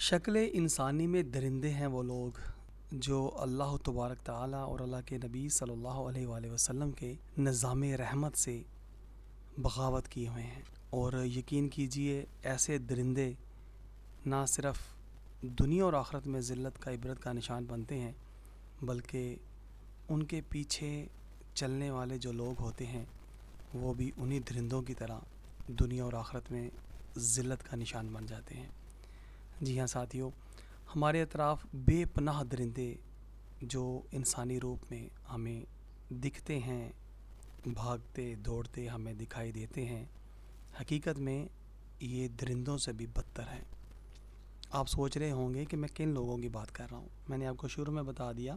شکل انسانی میں درندے ہیں وہ لوگ جو اللہ تبارک تعالیٰ اور اللہ کے نبی صلی اللہ علیہ وآلہ وسلم کے نظام رحمت سے بغاوت کیے ہوئے ہیں، اور یقین کیجئے ایسے درندے نہ صرف دنیا اور آخرت میں ذلت کا عبرت کا نشان بنتے ہیں، بلکہ ان کے پیچھے چلنے والے جو لوگ ہوتے ہیں وہ بھی انہی درندوں کی طرح دنیا اور آخرت میں ذلت کا نشان بن جاتے ہیں۔ جی ہاں ساتھیو، ہمارے اطراف بے پناہ درندے جو انسانی روپ میں ہمیں دکھتے ہیں، بھاگتے دوڑتے ہمیں دکھائی دیتے ہیں، حقیقت میں یہ درندوں سے بھی بدتر ہیں۔ آپ سوچ رہے ہوں گے کہ میں کن لوگوں کی بات کر رہا ہوں۔ میں نے آپ کو شروع میں بتا دیا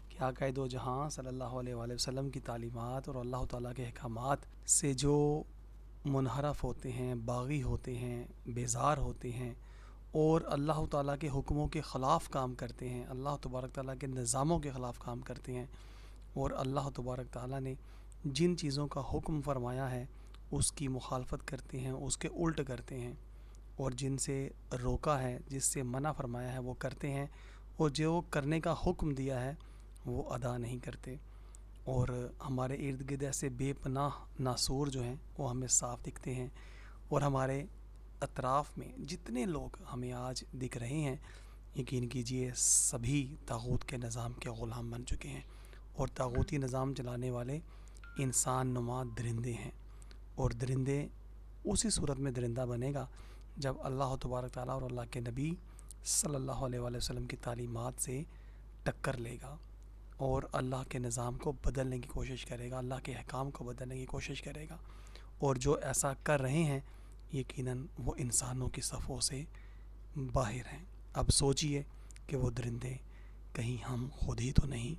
کہ آقا دو جہاں صلی اللہ علیہ وآلہ وسلم کی تعلیمات اور اللہ تعالیٰ کے احکامات سے جو منحرف ہوتے ہیں، باغی ہوتے ہیں، بیزار ہوتے ہیں اور اللہ تعالیٰ کے حکموں کے خلاف کام کرتے ہیں، اللہ تبارک تعالیٰ کے نظاموں کے خلاف کام کرتے ہیں، اور اللہ تبارک تعالیٰ نے جن چیزوں کا حکم فرمایا ہے اس کی مخالفت کرتے ہیں، اس کے الٹ کرتے ہیں، اور جن سے روکا ہے، جس سے منع فرمایا ہے وہ کرتے ہیں، اور جو کرنے کا حکم دیا ہے وہ ادا نہیں کرتے۔ اور ہمارے ارد گرد ایسے بے پناہ ناسور جو ہیں وہ ہمیں صاف دکھتے ہیں، اور ہمارے اطراف میں جتنے لوگ ہمیں آج دکھ رہے ہیں، یقین کیجئے سبھی طاغوت کے نظام کے غلام بن چکے ہیں، اور طاغوتی نظام چلانے والے انسان نما درندے ہیں، اور درندے اسی صورت میں درندہ بنے گا جب اللہ تبارک تعالیٰ اور اللہ کے نبی صلی اللہ علیہ وآلہ وسلم کی تعلیمات سے ٹکر لے گا اور اللہ کے نظام کو بدلنے کی کوشش کرے گا، اللہ کے احکام کو بدلنے کی کوشش کرے گا۔ اور جو ایسا کر رہے ہیں یقیناً وہ انسانوں کی صفوں سے باہر ہیں۔ اب سوچئے کہ وہ درندے کہیں ہم خود ہی تو نہیں۔